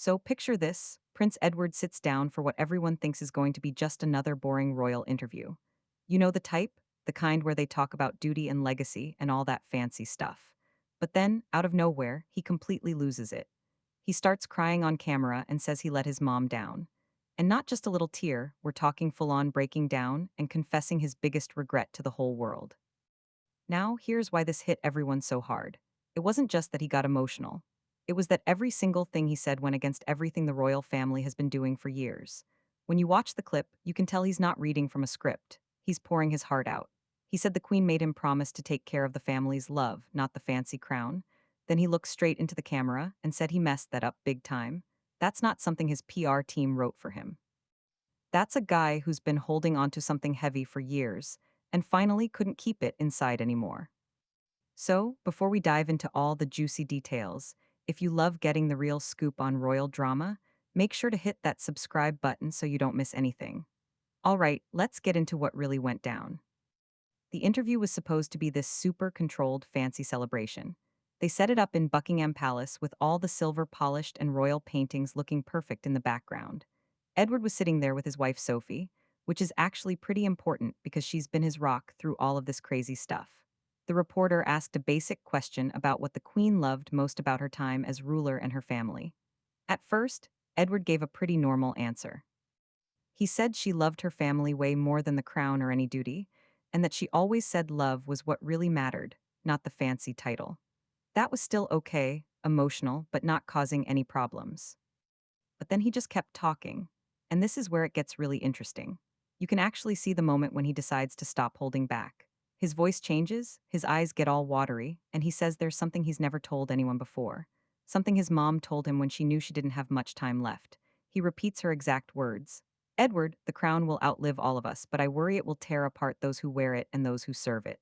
So picture this. Prince Edward sits down for what everyone thinks is going to be just another boring royal interview. You know the type? The kind where they talk about duty and legacy and all that fancy stuff. But then, out of nowhere, he completely loses it. He starts crying on camera and says he let his mom down. And not just a little tear, we're talking full on breaking down and confessing his biggest regret to the whole world. Now, here's why this hit everyone so hard. It wasn't just that he got emotional. It was that every single thing he said went against everything the royal family has been doing for years. When you watch the clip, you can tell he's not reading from a script. He's pouring his heart out. He said the queen made him promise to take care of the family's love, not the fancy crown. Then he looked straight into the camera and said he messed that up big time. That's not something his PR team wrote for him. That's a guy who's been holding onto something heavy for years and finally couldn't keep it inside anymore. So, before we dive into all the juicy details, if you love getting the real scoop on royal drama, make sure to hit that subscribe button so you don't miss anything. All right, let's get into what really went down. The interview was supposed to be this super controlled, fancy celebration. They set it up in Buckingham Palace with all the silver polished and royal paintings looking perfect in the background. Edward was sitting there with his wife Sophie, which is actually pretty important because she's been his rock through all of this crazy stuff. The reporter asked a basic question about what the Queen loved most about her time as ruler and her family. At first, Edward gave a pretty normal answer. He said she loved her family way more than the crown or any duty, and that she always said love was what really mattered, not the fancy title. That was still okay, emotional, but not causing any problems. But then he just kept talking. And this is where it gets really interesting. You can actually see the moment when he decides to stop holding back. His voice changes, his eyes get all watery, and he says there's something he's never told anyone before. Something his mom told him when she knew she didn't have much time left. He repeats her exact words. Edward, the crown will outlive all of us, but I worry it will tear apart those who wear it and those who serve it.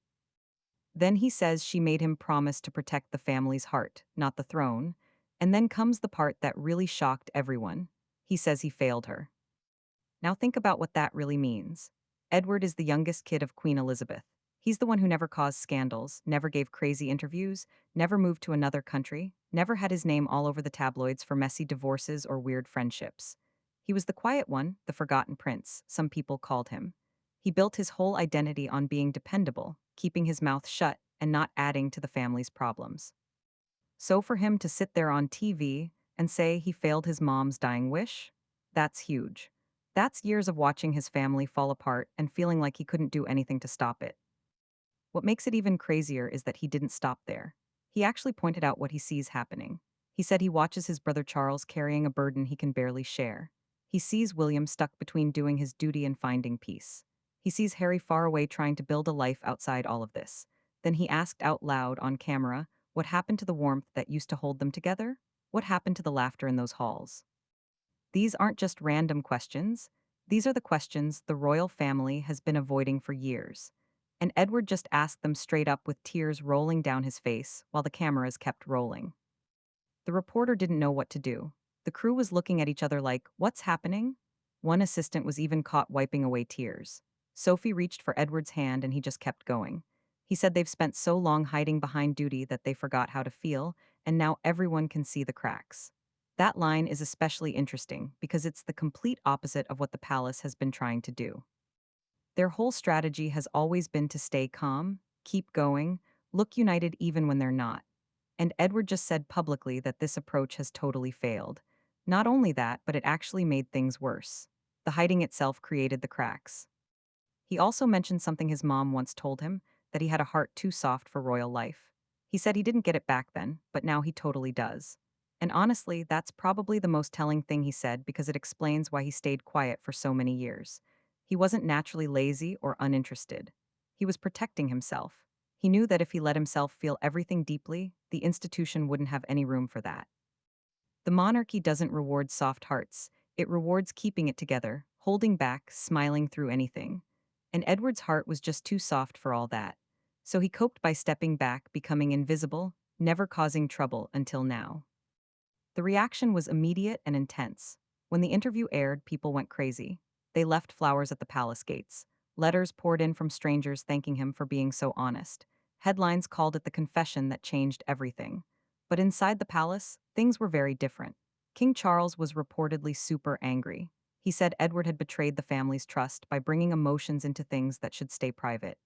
Then he says she made him promise to protect the family's heart, not the throne. And then comes the part that really shocked everyone. He says he failed her. Now think about what that really means. Edward is the youngest kid of Queen Elizabeth. He's the one who never caused scandals, never gave crazy interviews, never moved to another country, never had his name all over the tabloids for messy divorces or weird friendships. He was the quiet one, the forgotten prince, some people called him. He built his whole identity on being dependable, keeping his mouth shut, and not adding to the family's problems. So for him to sit there on TV and say he failed his mom's dying wish, that's huge. That's years of watching his family fall apart and feeling like he couldn't do anything to stop it. What makes it even crazier is that he didn't stop there. He actually pointed out what he sees happening. He said he watches his brother Charles carrying a burden he can barely share. He sees William stuck between doing his duty and finding peace. He sees Harry far away trying to build a life outside all of this. Then he asked out loud on camera, what happened to the warmth that used to hold them together? What happened to the laughter in those halls? These aren't just random questions. These are the questions the royal family has been avoiding for years. And Edward just asked them straight up with tears rolling down his face while the cameras kept rolling. The reporter didn't know what to do. The crew was looking at each other like, what's happening? One assistant was even caught wiping away tears. Sophie reached for Edward's hand and he just kept going. He said they've spent so long hiding behind duty that they forgot how to feel, and now everyone can see the cracks. That line is especially interesting because it's the complete opposite of what the palace has been trying to do. Their whole strategy has always been to stay calm, keep going, look united even when they're not. And Edward just said publicly that this approach has totally failed. Not only that, but it actually made things worse. The hiding itself created the cracks. He also mentioned something his mom once told him, that he had a heart too soft for royal life. He said he didn't get it back then, but now he totally does. And honestly, that's probably the most telling thing he said because it explains why he stayed quiet for so many years. He wasn't naturally lazy or uninterested. He was protecting himself. He knew that if he let himself feel everything deeply, the institution wouldn't have any room for that. The monarchy doesn't reward soft hearts, it rewards keeping it together, holding back, smiling through anything. And Edward's heart was just too soft for all that. So he coped by stepping back, becoming invisible, never causing trouble until now. The reaction was immediate and intense. When the interview aired, people went crazy. They left flowers at the palace gates. Letters poured in from strangers thanking him for being so honest. Headlines called it the confession that changed everything. But inside the palace, things were very different. King Charles was reportedly super angry. He said Edward had betrayed the family's trust by bringing emotions into things that should stay private.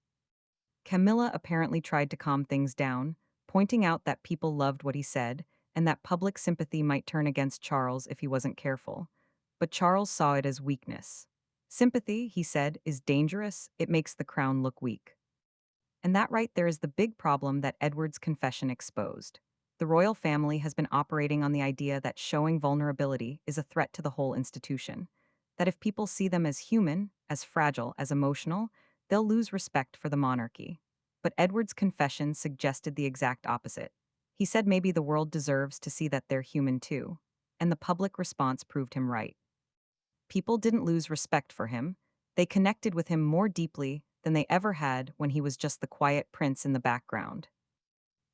Camilla apparently tried to calm things down, pointing out that people loved what he said and that public sympathy might turn against Charles if he wasn't careful. But Charles saw it as weakness. Sympathy, he said, is dangerous, it makes the crown look weak. And that right there is the big problem that Edward's confession exposed. The royal family has been operating on the idea that showing vulnerability is a threat to the whole institution. That if people see them as human, as fragile, as emotional, they'll lose respect for the monarchy. But Edward's confession suggested the exact opposite. He said maybe the world deserves to see that they're human too. And the public response proved him right. People didn't lose respect for him. They connected with him more deeply than they ever had when he was just the quiet prince in the background.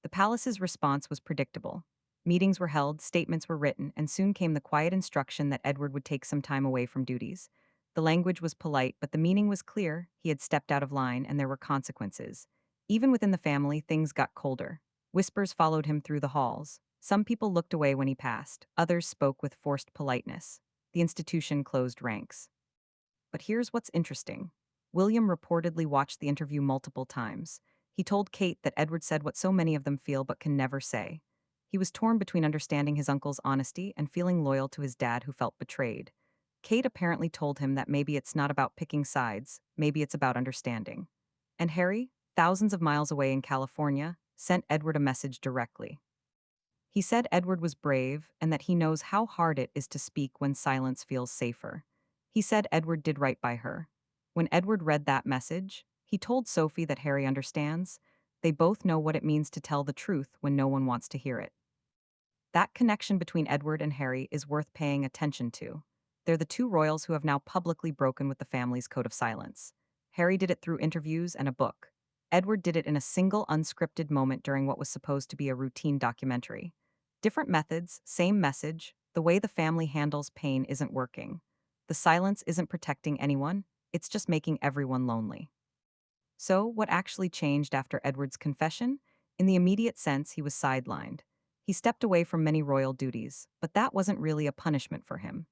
The palace's response was predictable. Meetings were held, statements were written, and soon came the quiet instruction that Edward would take some time away from duties. The language was polite, but the meaning was clear. He had stepped out of line, and there were consequences. Even within the family, things got colder. Whispers followed him through the halls. Some people looked away when he passed, others spoke with forced politeness. The institution closed ranks. But here's what's interesting. William reportedly watched the interview multiple times. He told Kate that Edward said what so many of them feel but can never say. He was torn between understanding his uncle's honesty and feeling loyal to his dad who felt betrayed. Kate apparently told him that maybe it's not about picking sides, maybe it's about understanding. And Harry, thousands of miles away in California, sent Edward a message directly. He said Edward was brave and that he knows how hard it is to speak when silence feels safer. He said Edward did right by her. When Edward read that message, he told Sophie that Harry understands. They both know what it means to tell the truth when no one wants to hear it. That connection between Edward and Harry is worth paying attention to. They're the two royals who have now publicly broken with the family's code of silence. Harry did it through interviews and a book. Edward did it in a single unscripted moment during what was supposed to be a routine documentary. Different methods, same message. The way the family handles pain isn't working. The silence isn't protecting anyone, it's just making everyone lonely. So, what actually changed after Edward's confession? In the immediate sense, he was sidelined. He stepped away from many royal duties, but that wasn't really a punishment for him.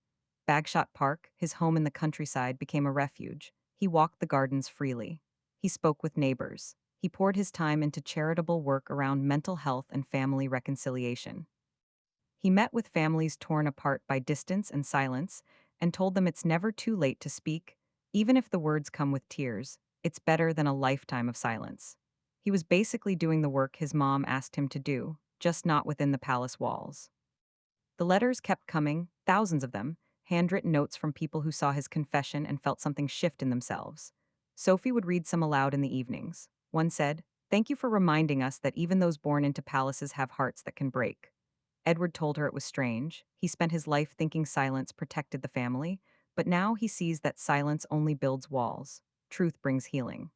Bagshot Park, his home in the countryside, became a refuge. He walked the gardens freely. He spoke with neighbors. He poured his time into charitable work around mental health and family reconciliation. He met with families torn apart by distance and silence and told them it's never too late to speak, even if the words come with tears. It's better than a lifetime of silence. He was basically doing the work his mom asked him to do, just not within the palace walls. The letters kept coming, thousands of them, handwritten notes from people who saw his confession and felt something shift in themselves. Sophie would read some aloud in the evenings. One said, "Thank you for reminding us that even those born into palaces have hearts that can break." Edward told her it was strange. He spent his life thinking silence protected the family, but now he sees that silence only builds walls. Truth brings healing.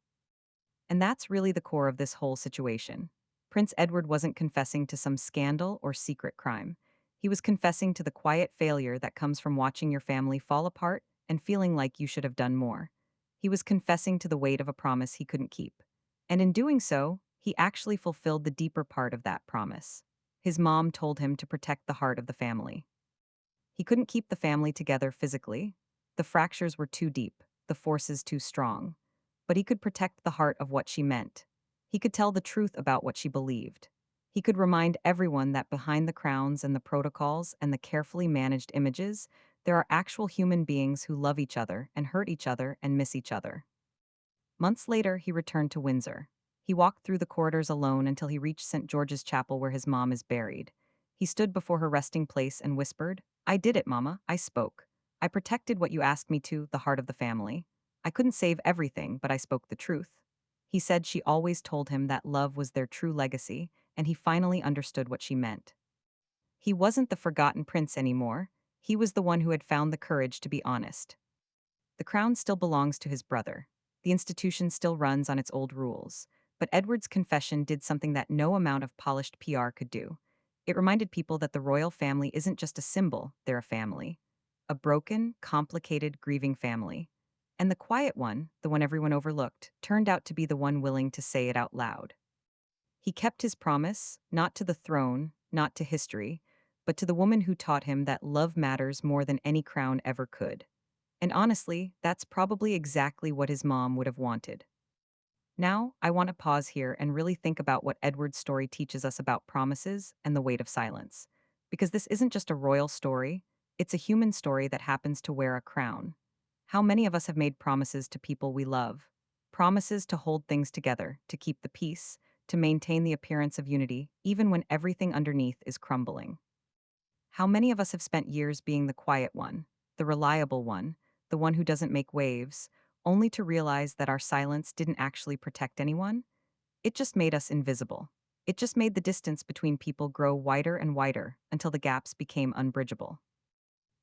And that's really the core of this whole situation. Prince Edward wasn't confessing to some scandal or secret crime. He was confessing to the quiet failure that comes from watching your family fall apart and feeling like you should have done more. He was confessing to the weight of a promise he couldn't keep. And in doing so, he actually fulfilled the deeper part of that promise. His mom told him to protect the heart of the family. He couldn't keep the family together physically. The fractures were too deep, the forces too strong. But he could protect the heart of what she meant. He could tell the truth about what she believed. He could remind everyone that behind the crowns and the protocols and the carefully managed images, there are actual human beings who love each other and hurt each other and miss each other. Months later, he returned to Windsor. He walked through the corridors alone until he reached St. George's Chapel where his mom is buried. He stood before her resting place and whispered, "I did it, Mama. I spoke. I protected what you asked me to, the heart of the family. I couldn't save everything, but I spoke the truth." He said she always told him that love was their true legacy, and he finally understood what she meant. He wasn't the forgotten prince anymore. He was the one who had found the courage to be honest. The crown still belongs to his brother. The institution still runs on its old rules. But Edward's confession did something that no amount of polished PR could do. It reminded people that the royal family isn't just a symbol, they're a family. A broken, complicated, grieving family. And the quiet one, the one everyone overlooked, turned out to be the one willing to say it out loud. He kept his promise, not to the throne, not to history, but to the woman who taught him that love matters more than any crown ever could. And honestly, that's probably exactly what his mom would have wanted. Now, I want to pause here and really think about what Edward's story teaches us about promises and the weight of silence. Because this isn't just a royal story, it's a human story that happens to wear a crown. How many of us have made promises to people we love? Promises to hold things together, to keep the peace, to maintain the appearance of unity, even when everything underneath is crumbling. How many of us have spent years being the quiet one, the reliable one, the one who doesn't make waves, only to realize that our silence didn't actually protect anyone? It just made us invisible. It just made the distance between people grow wider and wider until the gaps became unbridgeable.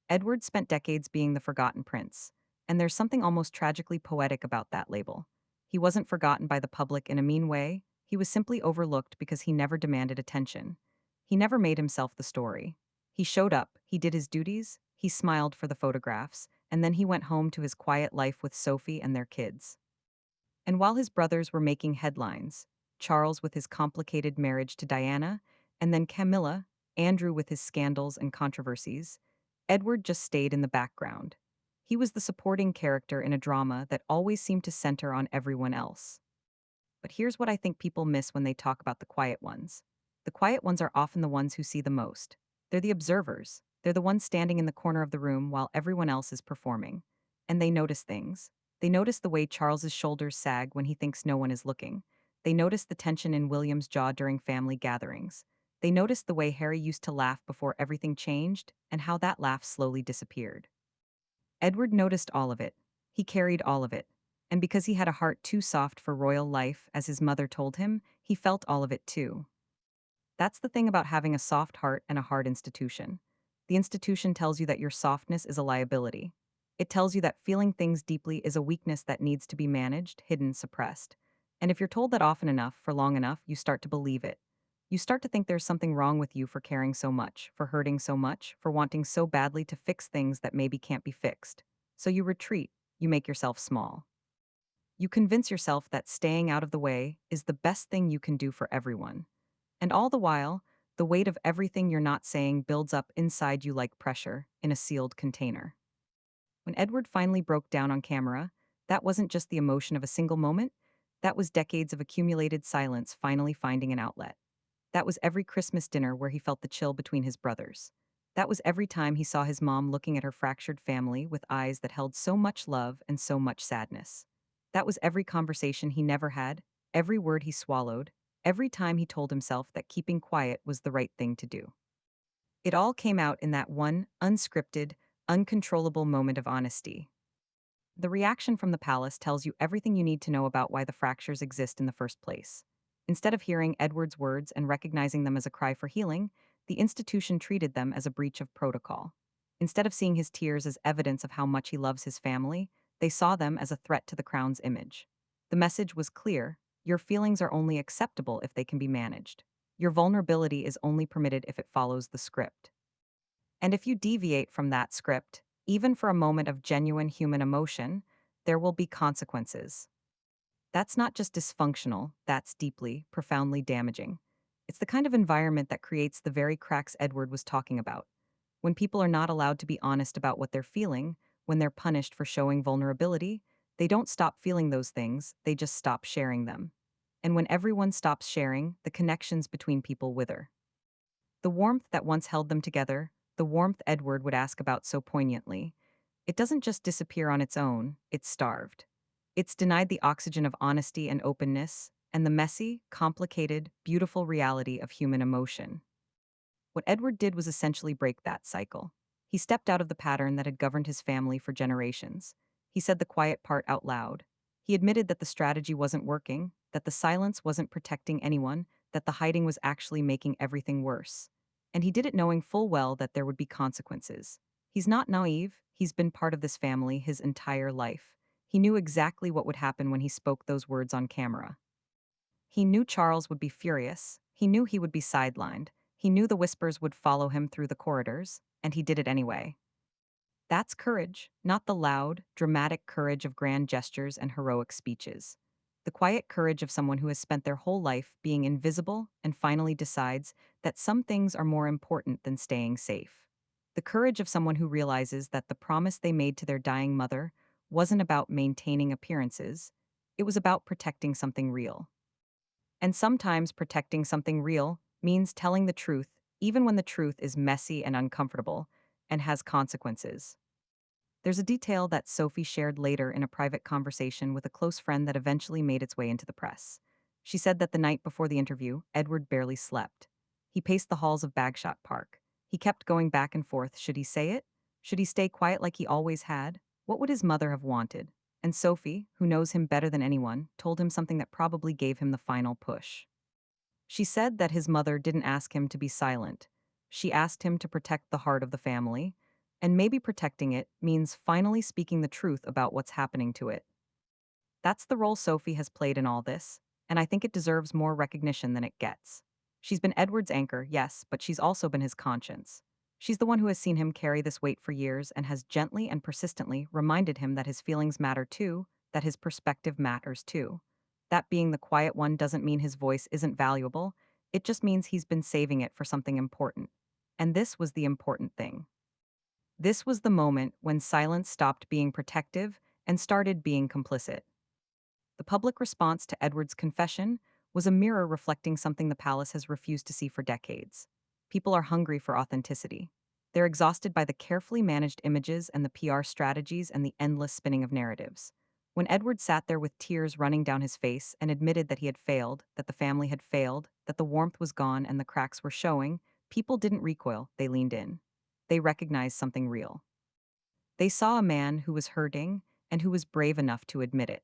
Edward spent decades being the forgotten prince, and there's something almost tragically poetic about that label. He wasn't forgotten by the public in a mean way, he was simply overlooked because he never demanded attention. He never made himself the story. He showed up, he did his duties, he smiled for the photographs, and then he went home to his quiet life with Sophie and their kids. And while his brothers were making headlines, Charles with his complicated marriage to Diana, and then Camilla, Andrew with his scandals and controversies, Edward just stayed in the background. He was the supporting character in a drama that always seemed to center on everyone else. But here's what I think people miss when they talk about the quiet ones. The quiet ones are often the ones who see the most. They're the observers. They're the ones standing in the corner of the room while everyone else is performing. And they notice things. They notice the way Charles's shoulders sag when he thinks no one is looking. They notice the tension in William's jaw during family gatherings. They notice the way Harry used to laugh before everything changed and how that laugh slowly disappeared. Edward noticed all of it. He carried all of it. And because he had a heart too soft for royal life, as his mother told him, he felt all of it too. That's the thing about having a soft heart and a hard institution. The institution tells you that your softness is a liability. It tells you that feeling things deeply is a weakness that needs to be managed, hidden, suppressed. And if you're told that often enough, for long enough, you start to believe it. You start to think there's something wrong with you for caring so much, for hurting so much, for wanting so badly to fix things that maybe can't be fixed. So you retreat, you make yourself small. You convince yourself that staying out of the way is the best thing you can do for everyone. And all the while, the weight of everything you're not saying builds up inside you like pressure in a sealed container. When Edward finally broke down on camera, that wasn't just the emotion of a single moment, that was decades of accumulated silence finally finding an outlet. That was every Christmas dinner where he felt the chill between his brothers. That was every time he saw his mom looking at her fractured family with eyes that held so much love and so much sadness. That was every conversation he never had, every word he swallowed, every time he told himself that keeping quiet was the right thing to do. It all came out in that one, unscripted, uncontrollable moment of honesty. The reaction from the palace tells you everything you need to know about why the fractures exist in the first place. Instead of hearing Edward's words and recognizing them as a cry for healing, the institution treated them as a breach of protocol. Instead of seeing his tears as evidence of how much he loves his family, they saw them as a threat to the crown's image. The message was clear: your feelings are only acceptable if they can be managed. Your vulnerability is only permitted if it follows the script. And if you deviate from that script, even for a moment of genuine human emotion, there will be consequences. That's not just dysfunctional, that's deeply, profoundly damaging. It's the kind of environment that creates the very cracks Edward was talking about. When people are not allowed to be honest about what they're feeling, when they're punished for showing vulnerability, they don't stop feeling those things, they just stop sharing them. And when everyone stops sharing, the connections between people wither. The warmth that once held them together, the warmth Edward would ask about so poignantly, it doesn't just disappear on its own, it's starved. It's denied the oxygen of honesty and openness, and the messy, complicated, beautiful reality of human emotion. What Edward did was essentially break that cycle. He stepped out of the pattern that had governed his family for generations. He said the quiet part out loud. He admitted that the strategy wasn't working, that the silence wasn't protecting anyone, that the hiding was actually making everything worse. And he did it knowing full well that there would be consequences. He's not naive, he's been part of this family his entire life. He knew exactly what would happen when he spoke those words on camera. He knew Charles would be furious. He knew he would be sidelined. He knew the whispers would follow him through the corridors, and he did it anyway. That's courage, not the loud, dramatic courage of grand gestures and heroic speeches. The quiet courage of someone who has spent their whole life being invisible and finally decides that some things are more important than staying safe. The courage of someone who realizes that the promise they made to their dying mother wasn't about maintaining appearances, it was about protecting something real. And sometimes protecting something real means telling the truth, even when the truth is messy and uncomfortable and has consequences. There's a detail that Sophie shared later in a private conversation with a close friend that eventually made its way into the press. She said that the night before the interview, Edward barely slept. He paced the halls of Bagshot Park. He kept going back and forth. Should he say it? Should he stay quiet like he always had? What would his mother have wanted? And Sophie, who knows him better than anyone, told him something that probably gave him the final push. She said that his mother didn't ask him to be silent. She asked him to protect the heart of the family, and maybe protecting it means finally speaking the truth about what's happening to it. That's the role Sophie has played in all this, and I think it deserves more recognition than it gets. She's been Edward's anchor, yes, but she's also been his conscience. She's the one who has seen him carry this weight for years and has gently and persistently reminded him that his feelings matter too, that his perspective matters too. That being the quiet one doesn't mean his voice isn't valuable, it just means he's been saving it for something important. And this was the important thing. This was the moment when silence stopped being protective and started being complicit. The public response to Edward's confession was a mirror reflecting something the palace has refused to see for decades. People are hungry for authenticity. They're exhausted by the carefully managed images and the PR strategies and the endless spinning of narratives. When Edward sat there with tears running down his face and admitted that he had failed, that the family had failed, that the warmth was gone and the cracks were showing, people didn't recoil, they leaned in. They recognized something real. They saw a man who was hurting and who was brave enough to admit it,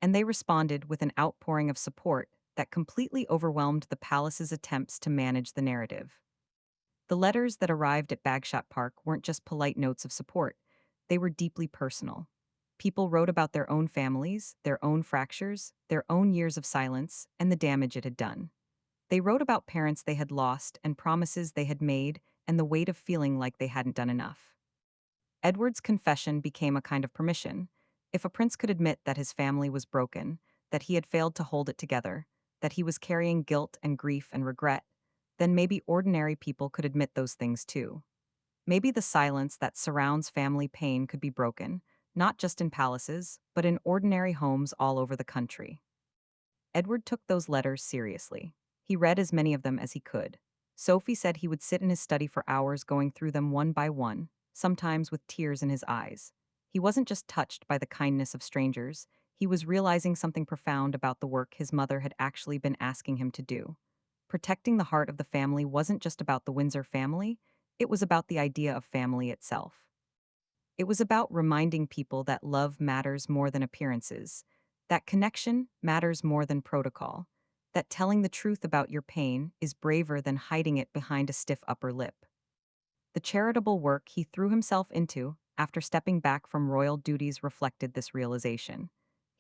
and they responded with an outpouring of support that completely overwhelmed the palace's attempts to manage the narrative. The letters that arrived at Bagshot Park weren't just polite notes of support, they were deeply personal. People wrote about their own families, their own fractures, their own years of silence, and the damage it had done. They wrote about parents they had lost and promises they had made and the weight of feeling like they hadn't done enough. Edward's confession became a kind of permission. If a prince could admit that his family was broken, that he had failed to hold it together, that he was carrying guilt and grief and regret, then maybe ordinary people could admit those things too. Maybe the silence that surrounds family pain could be broken, not just in palaces, but in ordinary homes all over the country. Edward took those letters seriously. He read as many of them as he could. Sophie said he would sit in his study for hours going through them one by one, sometimes with tears in his eyes. He wasn't just touched by the kindness of strangers, he was realizing something profound about the work his mother had actually been asking him to do. Protecting the heart of the family wasn't just about the Windsor family, it was about the idea of family itself. It was about reminding people that love matters more than appearances, that connection matters more than protocol, that telling the truth about your pain is braver than hiding it behind a stiff upper lip. The charitable work he threw himself into after stepping back from royal duties reflected this realization.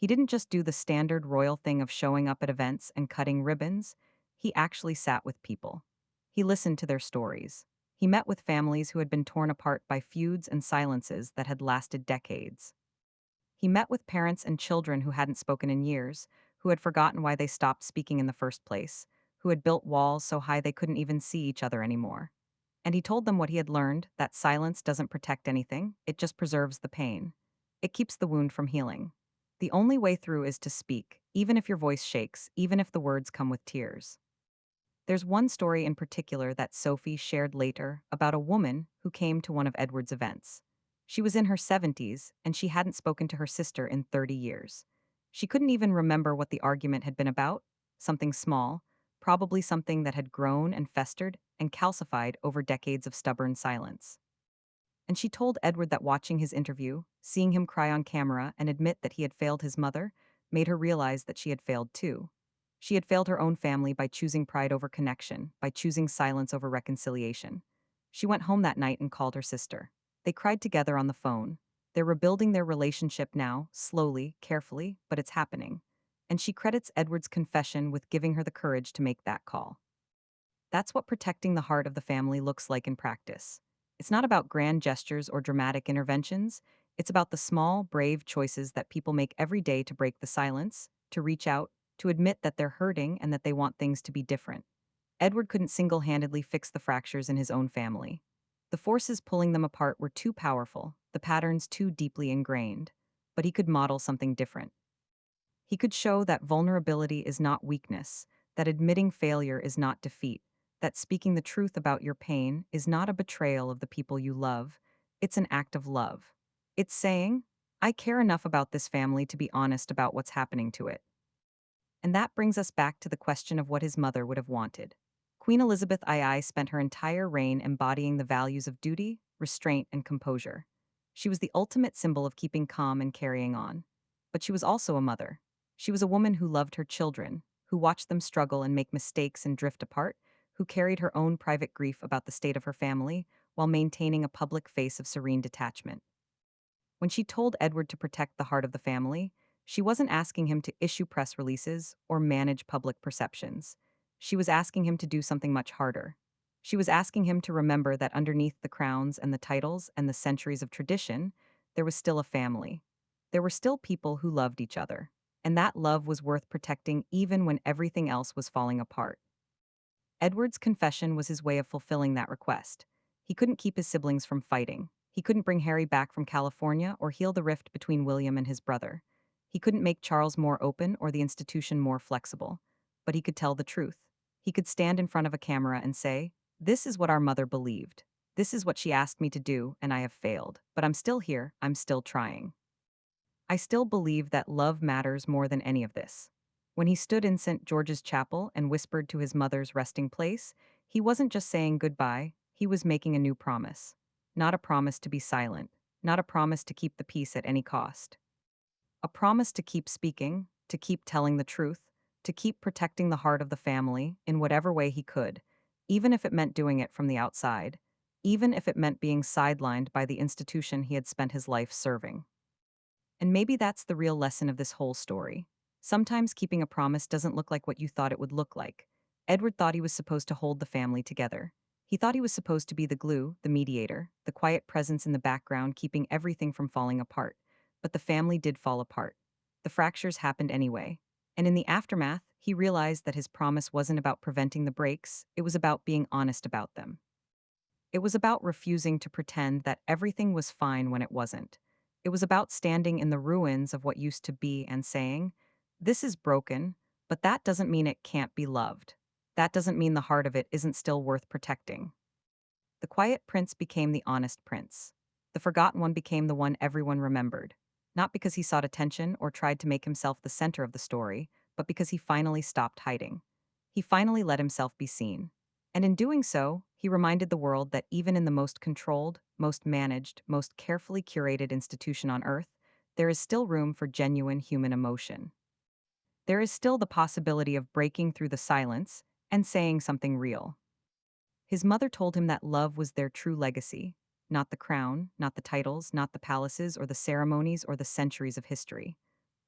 He didn't just do the standard royal thing of showing up at events and cutting ribbons, he actually sat with people. He listened to their stories. He met with families who had been torn apart by feuds and silences that had lasted decades. He met with parents and children who hadn't spoken in years, who had forgotten why they stopped speaking in the first place, who had built walls so high they couldn't even see each other anymore. And he told them what he had learned, that silence doesn't protect anything, it just preserves the pain. It keeps the wound from healing. The only way through is to speak, even if your voice shakes, even if the words come with tears. There's one story in particular that Sophie shared later about a woman who came to one of Edward's events. She was in her 70s, and she hadn't spoken to her sister in 30 years. She couldn't even remember what the argument had been about, something small, probably something that had grown and festered and calcified over decades of stubborn silence. And she told Edward that watching his interview, seeing him cry on camera and admit that he had failed his mother, made her realize that she had failed too. She had failed her own family by choosing pride over connection, by choosing silence over reconciliation. She went home that night and called her sister. They cried together on the phone. They're rebuilding their relationship now, slowly, carefully, but it's happening. And she credits Edward's confession with giving her the courage to make that call. That's what protecting the heart of the family looks like in practice. It's not about grand gestures or dramatic interventions. It's about the small, brave choices that people make every day to break the silence, to reach out, to admit that they're hurting and that they want things to be different. Edward couldn't single-handedly fix the fractures in his own family. The forces pulling them apart were too powerful, the patterns too deeply ingrained. But he could model something different. He could show that vulnerability is not weakness, that admitting failure is not defeat, that speaking the truth about your pain is not a betrayal of the people you love, it's an act of love. It's saying, I care enough about this family to be honest about what's happening to it. And that brings us back to the question of what his mother would have wanted. Queen Elizabeth II spent her entire reign embodying the values of duty, restraint, and composure. She was the ultimate symbol of keeping calm and carrying on. But she was also a mother. She was a woman who loved her children, who watched them struggle and make mistakes and drift apart, who carried her own private grief about the state of her family while maintaining a public face of serene detachment. When she told Edward to protect the heart of the family, she wasn't asking him to issue press releases or manage public perceptions. She was asking him to do something much harder. She was asking him to remember that underneath the crowns and the titles and the centuries of tradition, there was still a family. There were still people who loved each other. And that love was worth protecting even when everything else was falling apart. Edward's confession was his way of fulfilling that request. He couldn't keep his siblings from fighting. He couldn't bring Harry back from California or heal the rift between William and his brother. He couldn't make Charles more open or the institution more flexible. But he could tell the truth. He could stand in front of a camera and say, this is what our mother believed. This is what she asked me to do, and I have failed. But I'm still here, I'm still trying. I still believe that love matters more than any of this. When he stood in St. George's Chapel and whispered to his mother's resting place, he wasn't just saying goodbye, he was making a new promise. Not a promise to be silent, not a promise to keep the peace at any cost. A promise to keep speaking, to keep telling the truth, to keep protecting the heart of the family in whatever way he could, even if it meant doing it from the outside, even if it meant being sidelined by the institution he had spent his life serving. And maybe that's the real lesson of this whole story. Sometimes keeping a promise doesn't look like what you thought it would look like. Edward thought he was supposed to hold the family together. He thought he was supposed to be the glue, the mediator, the quiet presence in the background keeping everything from falling apart. But the family did fall apart. The fractures happened anyway. And in the aftermath, he realized that his promise wasn't about preventing the breaks, it was about being honest about them. It was about refusing to pretend that everything was fine when it wasn't. It was about standing in the ruins of what used to be and saying, this is broken, but that doesn't mean it can't be loved. That doesn't mean the heart of it isn't still worth protecting. The quiet prince became the honest prince. The forgotten one became the one everyone remembered. Not because he sought attention or tried to make himself the center of the story, but because he finally stopped hiding. He finally let himself be seen. And in doing so, he reminded the world that even in the most controlled, most managed, most carefully curated institution on Earth, there is still room for genuine human emotion. There is still the possibility of breaking through the silence and saying something real. His mother told him that love was their true legacy, not the crown, not the titles, not the palaces or the ceremonies or the centuries of history.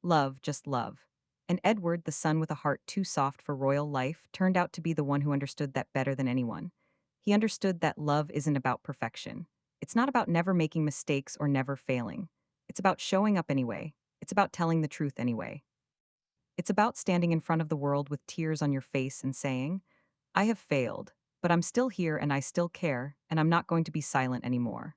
Love, just love. And Edward, the son with a heart too soft for royal life, turned out to be the one who understood that better than anyone. He understood that love isn't about perfection. It's not about never making mistakes or never failing. It's about showing up anyway. It's about telling the truth anyway. It's about standing in front of the world with tears on your face and saying, I have failed, but I'm still here and I still care, and I'm not going to be silent anymore.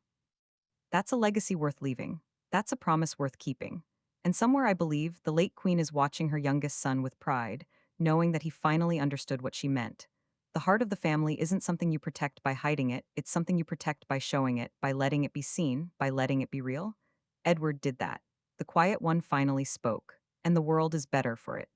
That's a legacy worth leaving. That's a promise worth keeping. And somewhere I believe the late queen is watching her youngest son with pride, knowing that he finally understood what she meant. The heart of the family isn't something you protect by hiding it, it's something you protect by showing it, by letting it be seen, by letting it be real. Edward did that. The quiet one finally spoke, and the world is better for it.